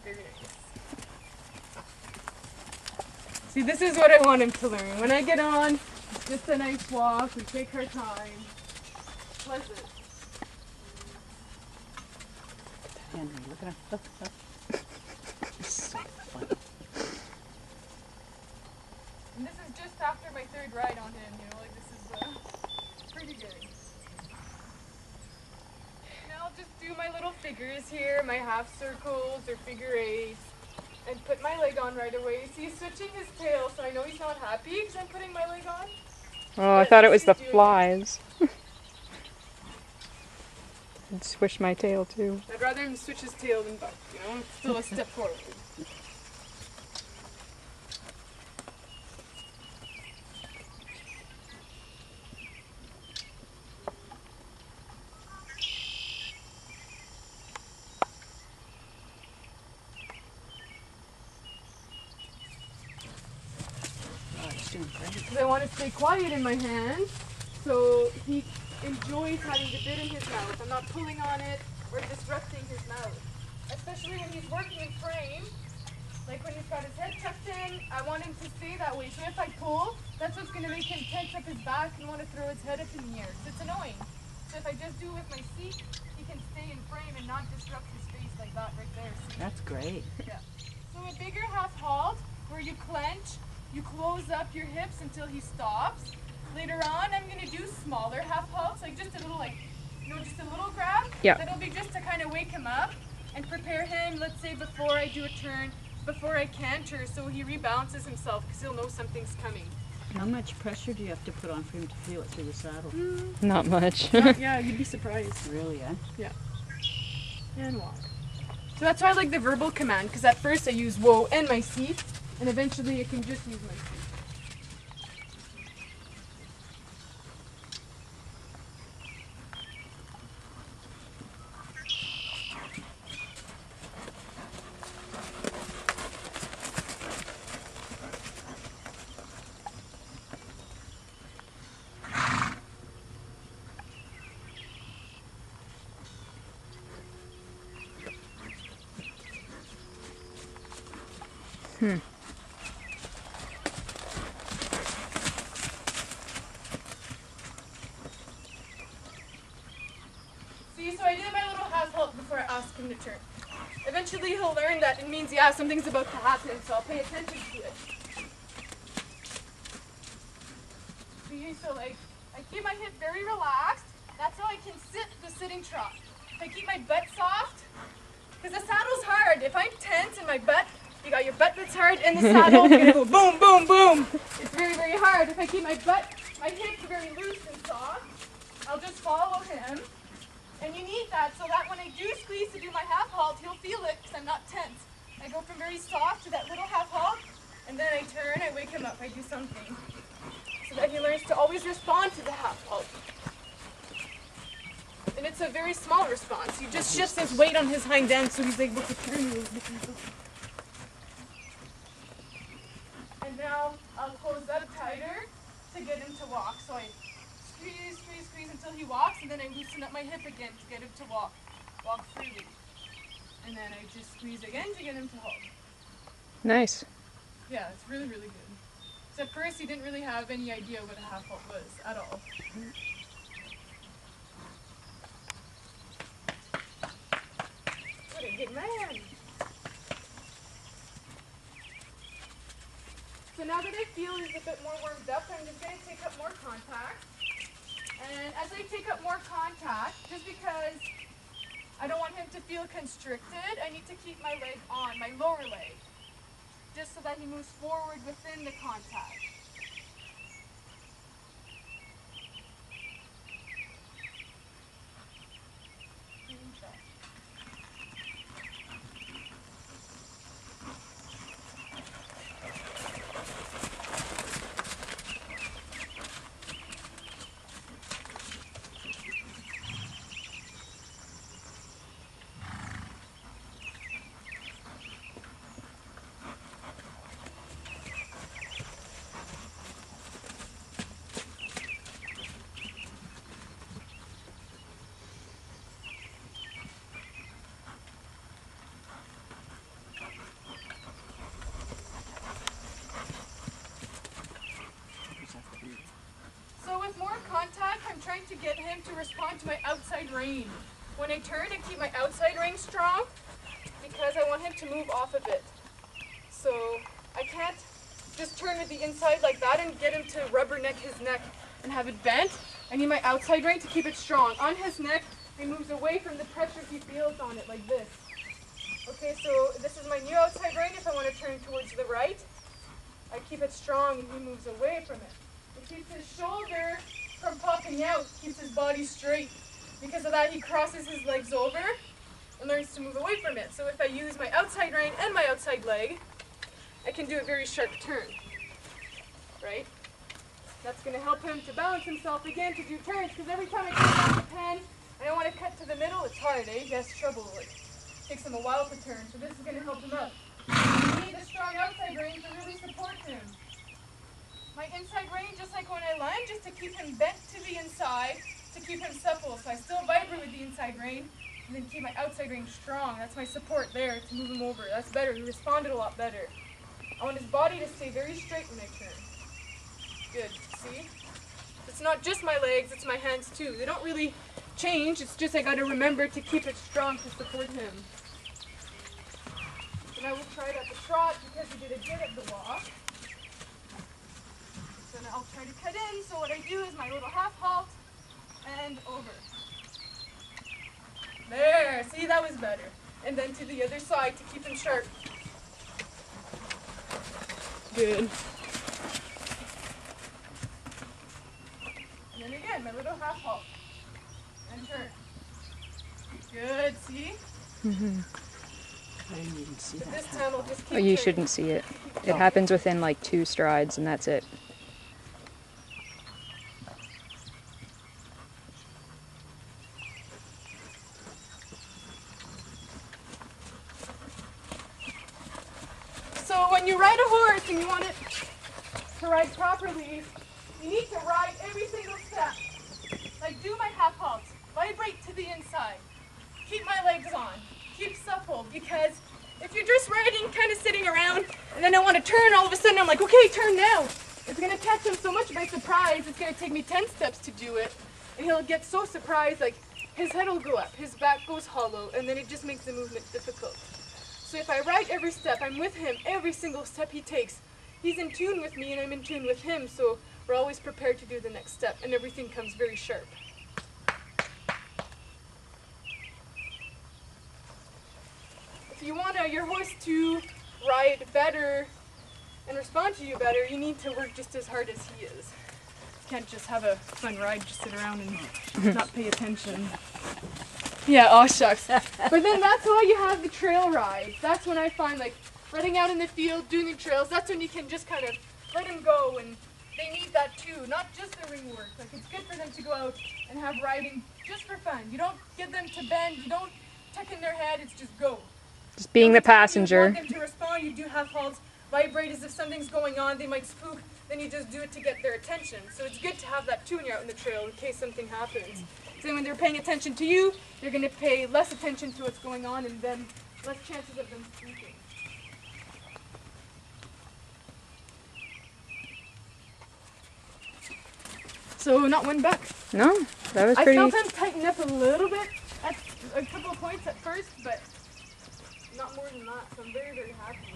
Very nice. See, this is what I want him to learn. When I get on, it's just a nice walk. We take our time. Pleasant. Henry, look at him. Look, look. So funny. And this is just after my third ride on him, you know, like this is pretty good. Now I'll just do my little figures here, my half circles or figure eights, and put my leg on right away. See, he's switching his tail, so I know he's not happy because I'm putting my leg on. Oh, I thought it was the flies. I'd swish my tail too. I'd rather him switch his tail than buck, you know? It's still a step forward. Because I want to stay quiet in my hand, so he enjoys having the bit in his mouth. I'm not pulling on it or disrupting his mouth. Especially when he's working in frame, like when he's got his head tucked in, I want him to stay that way. So if I pull, that's what's going to make him tense up his back and want to throw his head up in the air. So it's annoying. So if I just do it with my seat, he can stay in frame and not disrupt his face like that right there. See? That's great. Yeah. So a bigger half halt where you clench, you close up your hips until he stops. Later on, I'm going to do smaller half halts, like just a little, just a little grab. Yeah. That'll be just to kind of wake him up and prepare him, let's say before I do a turn, before I canter, so he rebalances himself because he'll know something's coming. How much pressure do you have to put on for him to feel it through the saddle? Not much. Yeah, you'd be surprised. Really, eh? Yeah. And walk. So that's why I like the verbal command, because at first I use whoa and my seat, and eventually I can just use my seat. See, so I did my little half halt before I asked him to turn. Eventually he'll learn that it means, yeah, something's about to happen, so I'll pay attention to it. See, so like, I keep my hip very relaxed. That's how I can sit the sitting trot. If I keep my butt soft, because the saddle's hard. If I'm tense in my butt, you got your butt that's hard in the saddle, you're gonna go boom, boom, boom. It's very, very hard. If I keep my hips very loose and soft, I'll just follow him. And you need that so that when I do squeeze to do my half halt, he'll feel it because I'm not tense. I go from very soft to that little half halt, and then I turn, I wake him up, I do something. So that he learns to always respond to the half halt. And it's a very small response. You just shift his weight on his hind end so he's able to turn those different. And now I'll close that tighter to get him to walk. So I squeeze, squeeze, squeeze until he walks, and then I loosen up my hip again to get him to walk freely. And then I just squeeze again to get him to hold. Nice. Yeah, it's really, really good. So at first he didn't really have any idea what a half halt was at all. What a good man! So now that I feel he's a bit more warmed up, I'm just going to take up more contact. And as I take up more contact, just because I don't want him to feel constricted, I need to keep my leg on, my lower leg, just so that he moves forward within the contact. respond to my outside rein. When I turn, I keep my outside rein strong because I want him to move off of it. So I can't just turn with the inside like that and get him to rubberneck his neck and have it bent. I need my outside rein to keep it strong. On his neck, he moves away from the pressure he feels on it like this. Okay, so this is my new outside rein. If I want to turn towards the right, I keep it strong and he moves away from it. It keeps his shoulder from popping out, keeps his body straight. Because of that, he crosses his legs over and learns to move away from it. So if I use my outside rein and my outside leg, I can do a very sharp turn, right? That's going to help him to balance himself again to do turns, because every time I cut the pen, I don't want to cut to the middle. It's hard, eh? He has trouble. It takes him a while to turn, so this is going to help him out. You need a strong outside rein to really support him. My inside rein, just like when I lunge, is to keep him bent to the inside, to keep him supple. So I still vibrate with the inside rein, and then keep my outside rein strong. That's my support there to move him over. That's better. He responded a lot better. I want his body to stay very straight when I turn. Good, see? It's not just my legs, it's my hands too. They don't really change, it's just I gotta remember to keep it strong to support him. And I will try it at the trot because we did a good at the walk. So now I'll try to cut in, so what I do is my little half halt and over. There, see, that was better. And then to the other side to keep him sharp. Good. And then again, my little half halt. And turn. Good, see? Mm-hmm. I didn't even see But that. this time I'll just keep Oh, you turning. shouldn't see it. It happens within like 2 strides and that's it. So when you ride a horse and you want it to ride properly, you need to ride every single step. Like do my half halts, vibrate to the inside, keep my legs on, keep supple, because if you're just riding, kind of sitting around, and then I want to turn, all of a sudden I'm like, okay, turn now. It's going to catch him so much by surprise, it's going to take me 10 steps to do it, and he'll get so surprised, like his head will go up, his back goes hollow, and then it just makes the movement difficult. So if I ride every step, I'm with him every single step he takes. He's in tune with me and I'm in tune with him, so we're always prepared to do the next step and everything comes very sharp. If you want your horse to ride better and respond to you better, you need to work just as hard as he is. You can't just have a fun ride, just sit around and not pay attention. Yeah, oh shucks. But then that's why you have the trail rides. That's when I find, like, riding out in the field, doing the trails, that's when you can just kind of let them go, and they need that too, not just the ring work. Like, it's good for them to go out and have riding just for fun. You don't get them to bend, you don't tuck in their head, it's just go. Just being the Every time passenger. You want them to respond, you do have halts, vibrate as if something's going on, they might spook, then you just do it to get their attention. So it's good to have that too when you're out in the trail in case something happens. So when they're paying attention to you, they're going to pay less attention to what's going on and then less chances of them spooking. So not one buck. No, that was I pretty. felt him tighten up a little bit at a couple of points at first, but not more than that, so I'm very, very happy.